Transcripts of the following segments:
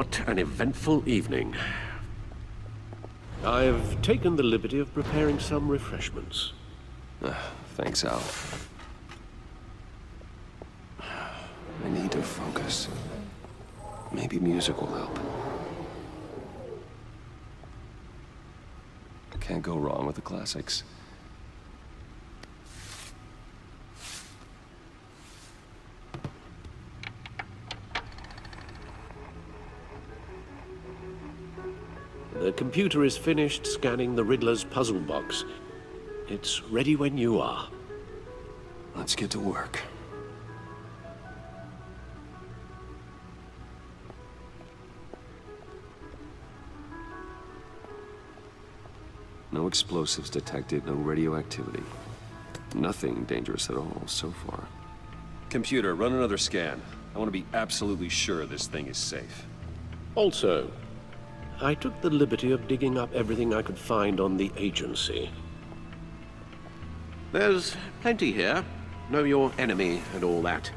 What an eventful evening. I've taken the liberty of preparing some refreshments. Thanks, Al. I need to focus. Maybe music will help. Can't go wrong with the classics. The computer is finished scanning the Riddler's puzzle box. It's ready when you are. Let's get to work. No explosives detected, no radioactivity. Nothing dangerous at all so far. Computer, run another scan. I want to be absolutely sure this thing is safe. Also, I took the liberty of digging up everything I could find on the agency. There's plenty here. Know your enemy and all that.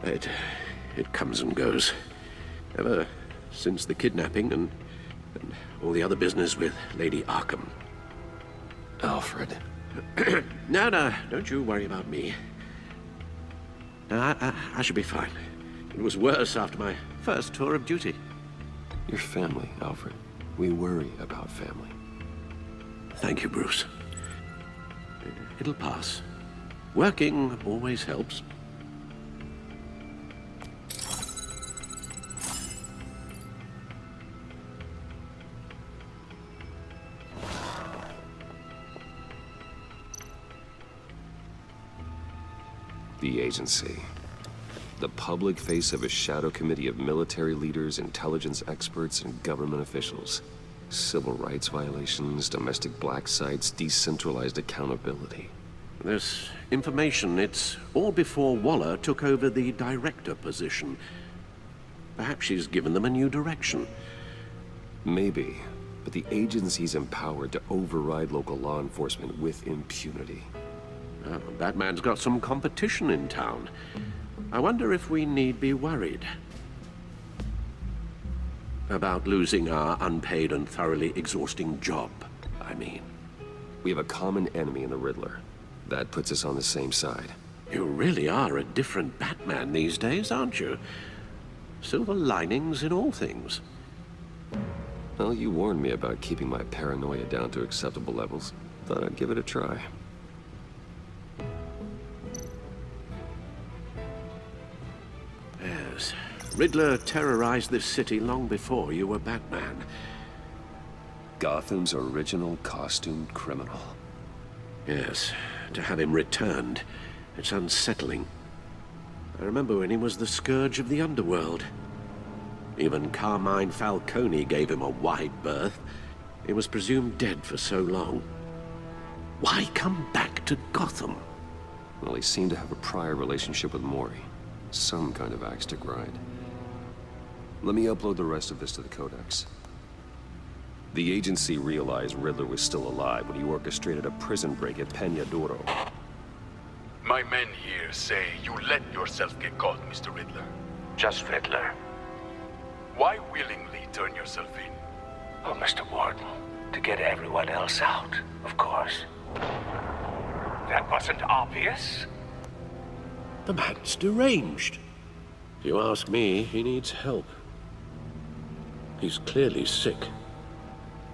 It comes and goes. Ever since the kidnapping and all the other business with Lady Arkham. Alfred. No, don't you worry about me. I should be fine. It was worse after my first tour of duty. Your family, Alfred. We worry about family. Thank you, Bruce. It'll pass. Working always helps. The agency. The public face of a shadow committee of military leaders, intelligence experts, and government officials. Civil rights violations, domestic black sites, decentralized accountability. This information, it's all before Waller took over the director position. Perhaps she's given them a new direction. Maybe, but the agency's empowered to override local law enforcement with impunity. Batman's got some competition in town. I wonder if we need be worried about losing our unpaid and thoroughly exhausting job, I mean. We have a common enemy in the Riddler. That puts us on the same side. You really are a different Batman these days, aren't you? Silver linings in all things. Well, you warned me about keeping my paranoia down to acceptable levels. Thought I'd give it a try. Yes. Riddler terrorized this city long before you were Batman. Gotham's original costumed criminal. Yes. To have him returned, it's unsettling. I remember when he was the scourge of the underworld. Even Carmine Falcone gave him a wide berth. He was presumed dead for so long. Why come back to Gotham? Well, he seemed to have a prior relationship with Mori. Some kind of axe to grind. Let me upload the rest of this to the Codex. The agency realized Riddler was still alive when he orchestrated a prison break at Peñadoro. My men here say you let yourself get caught, Mr. Riddler. Just Riddler. Why willingly turn yourself in? Oh, Mr. Warden, to get everyone else out, of course. That wasn't obvious. The man's deranged. If you ask me, he needs help. He's clearly sick.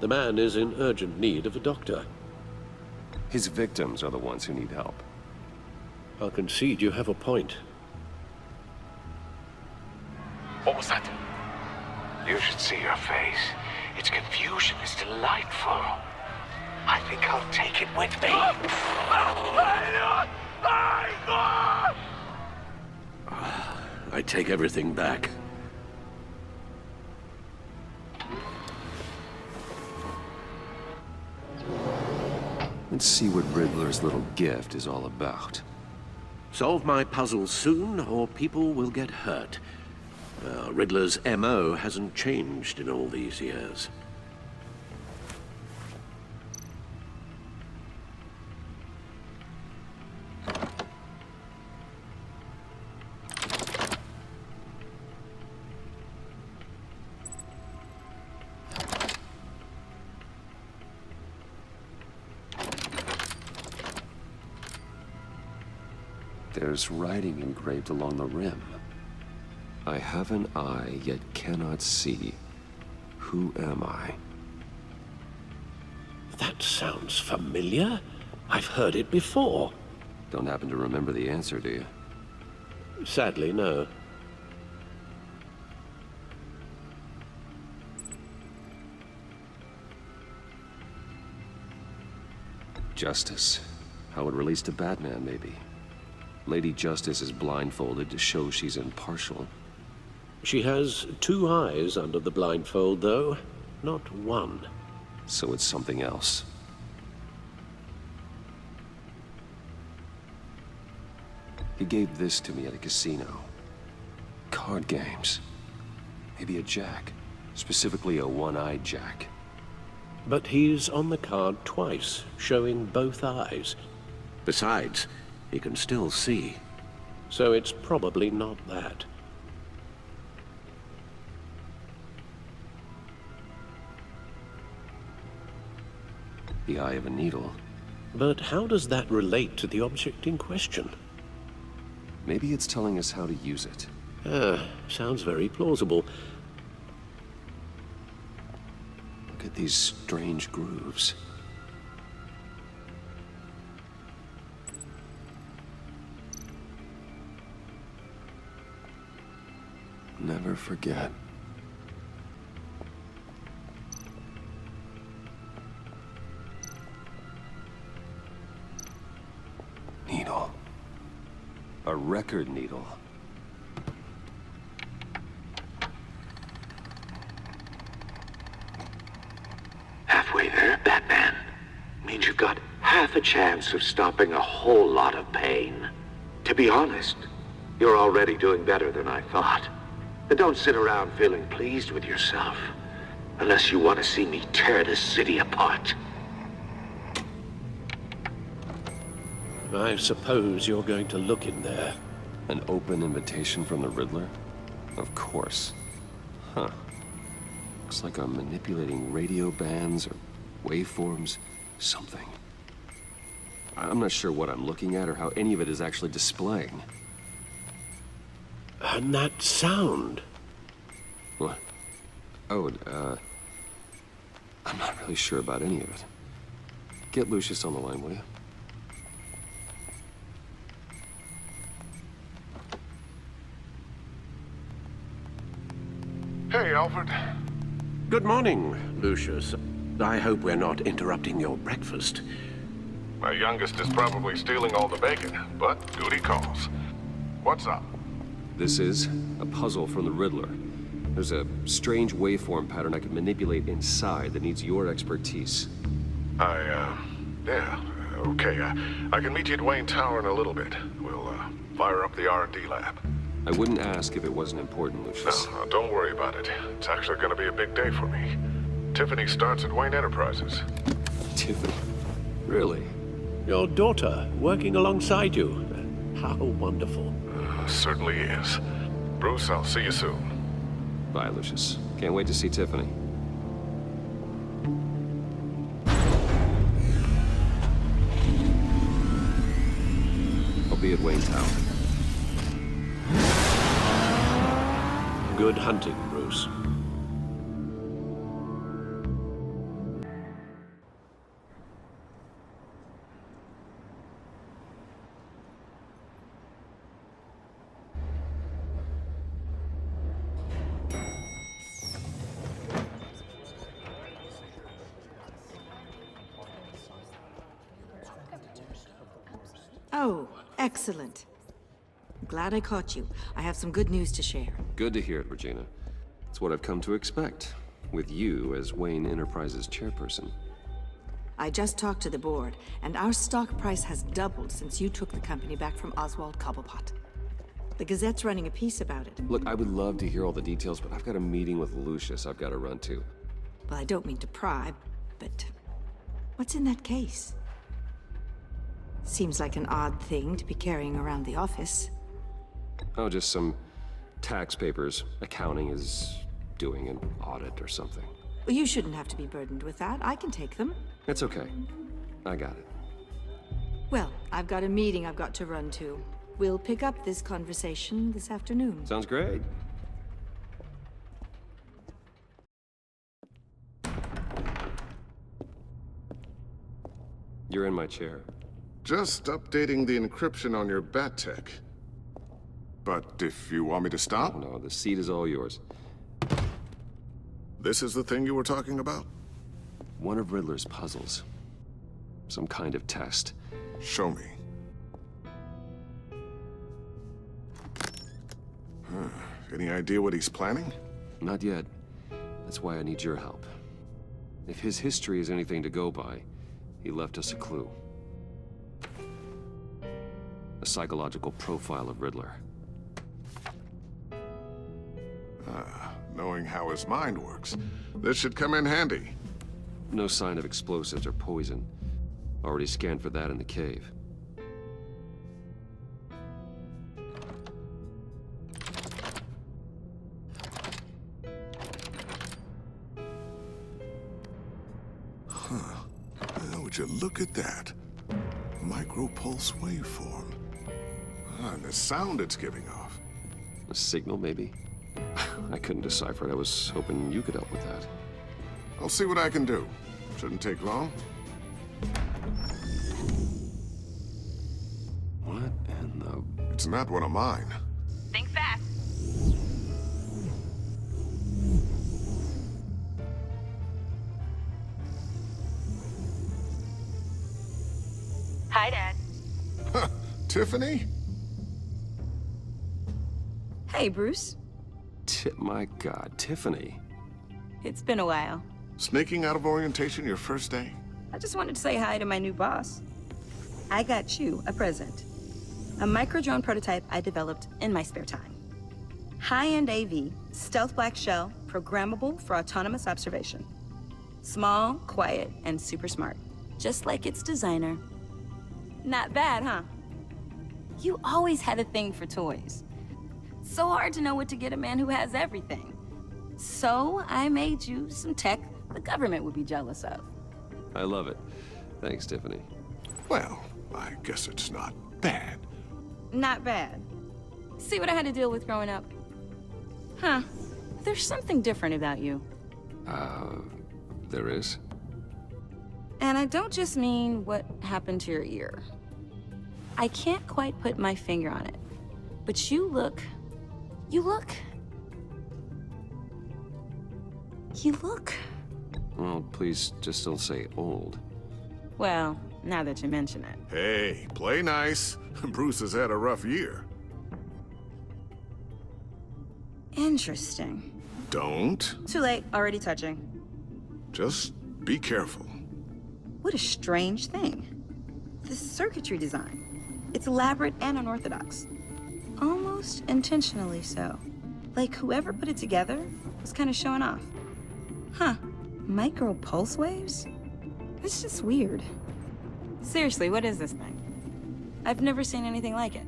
The man is in urgent need of a doctor. His victims are the ones who need help. I'll concede you have a point. What was that? You should see her face. Its confusion is delightful. I think I'll take it with me. I take everything back. Let's see what Riddler's little gift is all about. Solve my puzzle soon, or people will get hurt. Riddler's MO hasn't changed in all these years. There's writing engraved along the rim. I have an eye, yet cannot see. Who am I? That sounds familiar. I've heard it before. Don't happen to remember the answer, do you? Sadly, no. Justice. How it relates to Batman, maybe. Lady Justice is blindfolded to show she's impartial. She has 2 eyes under the blindfold, though, not 1. So it's something else. He gave this to me at a casino. Card games. Maybe a jack. Specifically a one-eyed jack. But he's on the card twice, showing both eyes. Besides, he can still see. So it's probably not that. The eye of a needle. But how does that relate to the object in question? Maybe it's telling us how to use it. Sounds very plausible. Look at these strange grooves. Never forget. Needle. A record needle. Halfway there, Batman. Means you've got half a chance of stopping a whole lot of pain. To be honest, you're already doing better than I thought. But don't sit around feeling pleased with yourself. Unless you want to see me tear this city apart. I suppose you're going to look in there. An open invitation from the Riddler? Of course. Huh. Looks like I'm manipulating radio bands or waveforms. Something. I'm not sure what I'm looking at or how any of it is actually displaying. And that sound. What? Oh, I'm not really sure about any of it. Get Lucius on the line, will you? Hey, Alfred. Good morning, Lucius. I hope we're not interrupting your breakfast. My youngest is probably stealing all the bacon, but duty calls. What's up? This is a puzzle from the Riddler. There's a strange waveform pattern I can manipulate inside that needs your expertise. Yeah, okay. I can meet you at Wayne Tower in a little bit. We'll, fire up the R&D lab. I wouldn't ask if it wasn't important, Lucius. No, don't worry about it. It's actually gonna be a big day for me. Tiffany starts at Wayne Enterprises. Tiffany? Really? Your daughter working alongside you. How wonderful. Certainly is. Bruce, I'll see you soon. Bye, Lucius. Can't wait to see Tiffany. I'll be at Wayne Tower. Good hunting, Bruce. Oh, excellent. Glad I caught you. I have some good news to share. Good to hear it, Regina. It's what I've come to expect, with you as Wayne Enterprises chairperson. I just talked to the board, and our stock price has doubled since you took the company back from Oswald Cobblepot. The Gazette's running a piece about it. Look, I would love to hear all the details, but I've got a meeting with Lucius I've got to run to. Well, I don't mean to pry, but what's in that case? Seems like an odd thing to be carrying around the office. Oh, just some tax papers. Accounting is doing an audit or something. Well, you shouldn't have to be burdened with that. I can take them. It's okay. I got it. Well, I've got a meeting I've got to run to. We'll pick up this conversation this afternoon. Sounds great. You're in my chair. Just updating the encryption on your bat tech. But if you want me to stop, Oh no, the seat is all yours. this is the thing you were talking about? One of Riddler's puzzles. Some kind of test. Show me. Any idea what he's planning? Not yet. That's why I need your help. If his history is anything to go by, he left us a clue. A psychological profile of Riddler. Knowing how his mind works, this should come in handy. No sign of explosives or poison. Already scanned for that in the cave. Would you look at that? Micro-pulse waveform. And the sound it's giving off. A signal, maybe? I couldn't decipher it. I was hoping you could help with that. I'll see what I can do. Shouldn't take long. What in the... It's not one of mine. Think fast. Hi, Dad. Tiffany? Hey, Bruce. My God, Tiffany. It's been a while. Sneaking out of orientation your first day? I just wanted to say hi to my new boss. I got you a present. A micro-drone prototype I developed in my spare time. High-end AV, stealth black shell, programmable for autonomous observation. Small, quiet, and super smart. Just like its designer. Not bad, huh? You always had a thing for toys. So hard to know what to get a man who has everything. So I made you some tech the government would be jealous of. I love it. Thanks, Tiffany. Well, I guess it's not bad. Not bad. See what I had to deal with growing up? Huh. There's something different about you. There is? And I don't just mean what happened to your ear. I can't quite put my finger on it. But you look... Well, please just don't say old. Well, now that you mention it. Hey, play nice. Bruce has had a rough year. Interesting. Don't. Too late, already touching. Just be careful. What a strange thing. This circuitry design. It's elaborate and unorthodox. Almost intentionally so. Like whoever put it together was kind of showing off. Huh. Micro pulse waves? It's just weird. Seriously, what is this thing? I've never seen anything like it.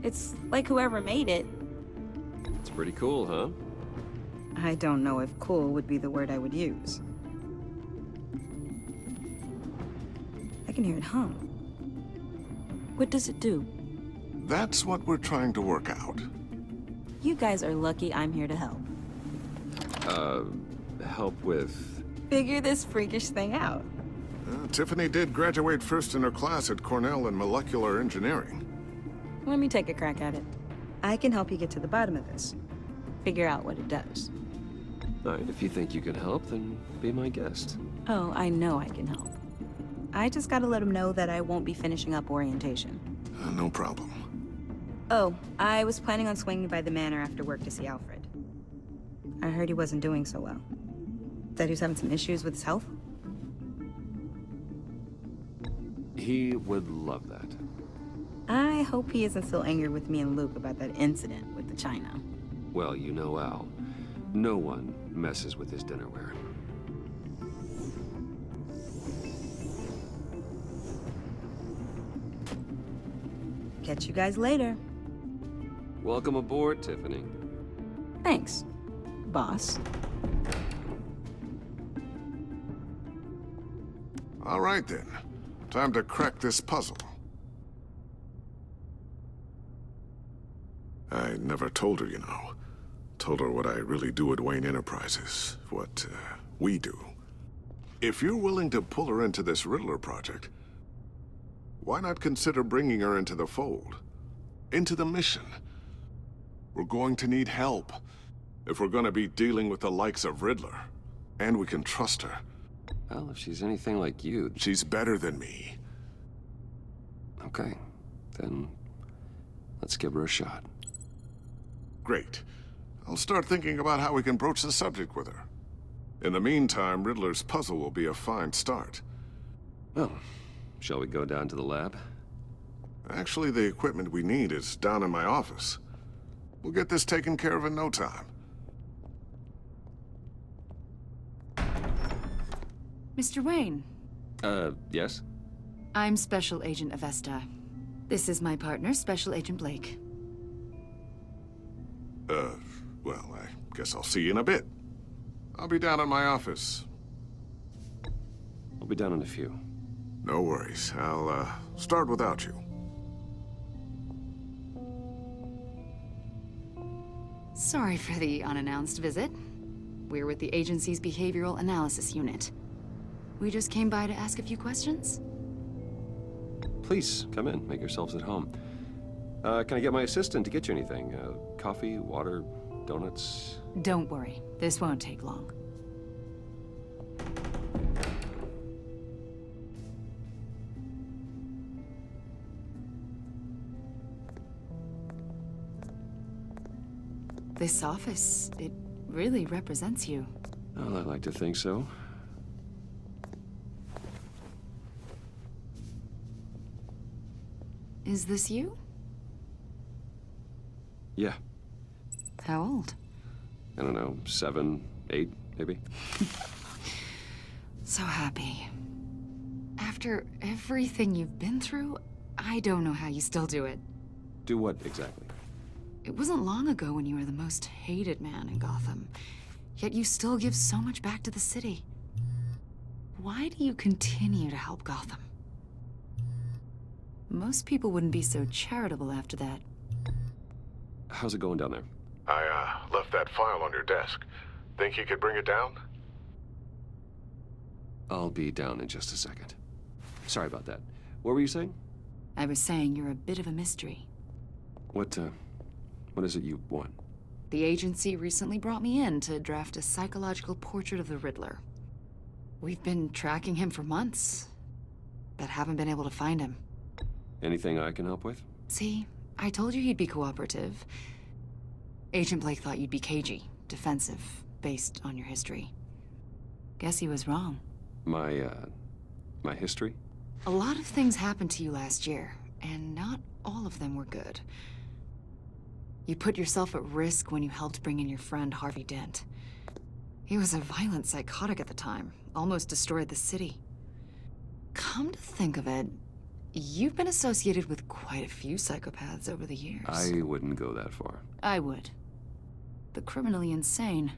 It's like whoever made it. It's pretty cool, huh? I don't know if cool would be the word I would use. I can hear it hum. What does it do? That's what we're trying to work out. You guys are lucky I'm here to help. Help with... Figure this freakish thing out. Tiffany did graduate first in her class at Cornell in molecular engineering. Let me take a crack at it. I can help you get to the bottom of this. Figure out what it does. All right, if you think you can help, then be my guest. Oh, I know I can help. I just gotta let him know that I won't be finishing up orientation. No problem. Oh, I was planning on swinging by the manor after work to see Alfred. I heard he wasn't doing so well. Said he was having some issues with his health. He would love that. I hope he isn't still angry with me and Luke about that incident with the china. Well, you know Al. No one messes with his dinnerware. Catch you guys later. Welcome aboard, Tiffany. Thanks, boss. All right, then. Time to crack this puzzle. I never told her, you know. Told her what I really do at Wayne Enterprises. What, we do. If you're willing to pull her into this Riddler project, why not consider bringing her into the fold? Into the mission? We're going to need help if we're going to be dealing with the likes of Riddler. And we can trust her. Well, if she's anything like you... She's better than me. Okay, then let's give her a shot. Great. I'll start thinking about how we can broach the subject with her. In the meantime, Riddler's puzzle will be a fine start. Well, shall we go down to the lab? Actually, the equipment we need is down in my office. We'll get this taken care of in no time. Mr. Wayne, Yes? I'm Special Agent Avesta. This is my partner, Special Agent Blake. Well, I guess I'll see you in a bit. I'll be down in my office. I'll be down in a few. No worries. I'll, start without you. Sorry for the unannounced visit. We're with the agency's Behavioral Analysis Unit. We just came by to ask a few questions. Please, come in. Make yourselves at home. Can I get my assistant to get you anything? Coffee, water, donuts? Don't worry, this won't take long. This office, it really represents you. Well, I like to think so. Is this you? Yeah. How old? I don't know, 7, 8, maybe? So happy. After everything you've been through, I don't know how you still do it. Do what, exactly? It wasn't long ago when you were the most hated man in Gotham, yet you still give so much back to the city. Why do you continue to help Gotham? Most people wouldn't be so charitable after that. How's it going down there? I, left that file on your desk. Think you could bring it down? I'll be down in just a second. Sorry about that. What were you saying? I was saying you're a bit of a mystery. What is it you want? The agency recently brought me in to draft a psychological portrait of the Riddler. We've been tracking him for months, but haven't been able to find him. Anything I can help with? See, I told you he'd be cooperative. Agent Blake thought you'd be cagey, defensive, based on your history. Guess he was wrong. My history? A lot of things happened to you last year, and not all of them were good. You put yourself at risk when you helped bring in your friend Harvey Dent. He was a violent psychotic at the time, almost destroyed the city. Come to think of it, you've been associated with quite a few psychopaths over the years. I wouldn't go that far. I would. The criminally insane.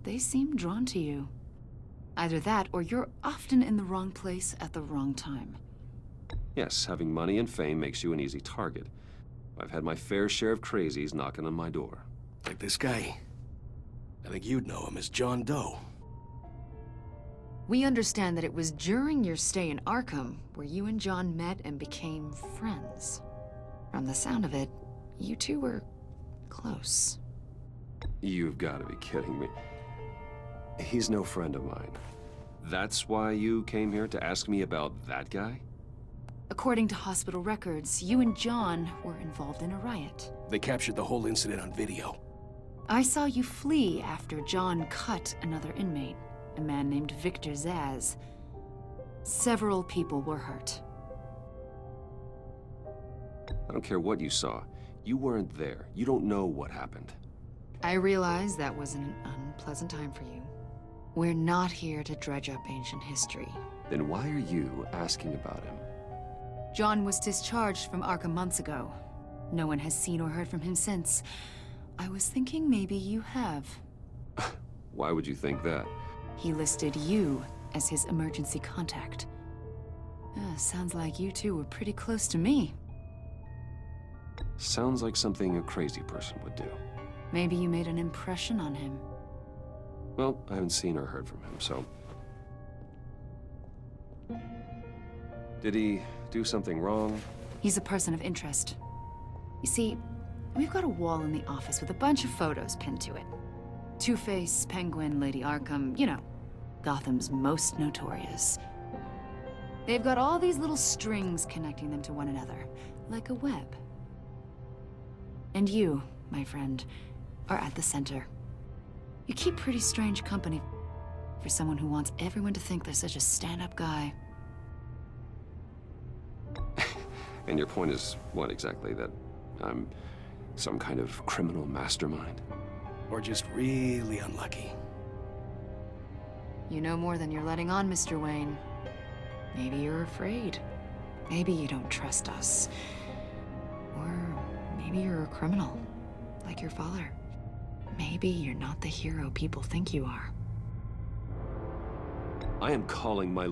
They seem drawn to you. Either that, or you're often in the wrong place at the wrong time. Yes, having money and fame makes you an easy target. I've had my fair share of crazies knocking on my door. Like this guy. I think you'd know him as John Doe. We understand that it was during your stay in Arkham where you and John met and became friends. From the sound of it, you two were close. You've got to be kidding me. He's no friend of mine. That's why you came here to ask me about that guy? According to hospital records, you and John were involved in a riot. They captured the whole incident on video. I saw you flee after John cut another inmate, a man named Victor Zaz. Several people were hurt. I don't care what you saw. You weren't there. You don't know what happened. I realize that was an unpleasant time for you. We're not here to dredge up ancient history. Then why are you asking about him? John was discharged from Arkham months ago. No one has seen or heard from him since. I was thinking maybe you have. Why would you think that? He listed you as his emergency contact. Sounds like you two were pretty close to me. Sounds like something a crazy person would do. Maybe you made an impression on him. Well, I haven't seen or heard from him, so... Did he do something wrong? He's a person of interest. You see, we've got a wall in the office with a bunch of photos pinned to it. Two-Face, Penguin, Lady Arkham, you know, Gotham's most notorious. They've got all these little strings connecting them to one another, like a web. And you, my friend, are at the center. You keep pretty strange company for someone who wants everyone to think they're such a stand-up guy. And your point is what exactly? That I'm some kind of criminal mastermind? Or just really unlucky. You know more than you're letting on, Mr. Wayne. Maybe you're afraid. Maybe you don't trust us. Or maybe you're a criminal, like your father. Maybe you're not the hero people think you are. I am calling my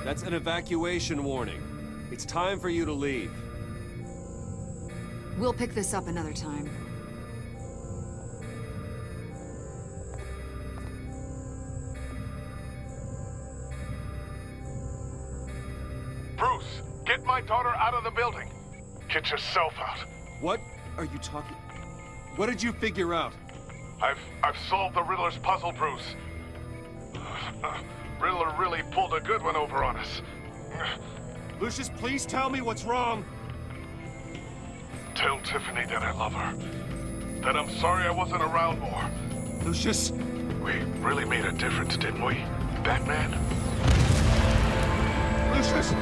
That's an evacuation warning. It's time for you to leave. We'll pick this up another time. Bruce, get my daughter out of the building. Get yourself out. What are you talking... What did you figure out? I've solved the Riddler's puzzle, Bruce. Riddler really pulled a good one over on us. Lucius, please tell me what's wrong. Tell Tiffany that I love her. That I'm sorry I wasn't around more. Lucius! We really made a difference, didn't we, Batman? Lucius!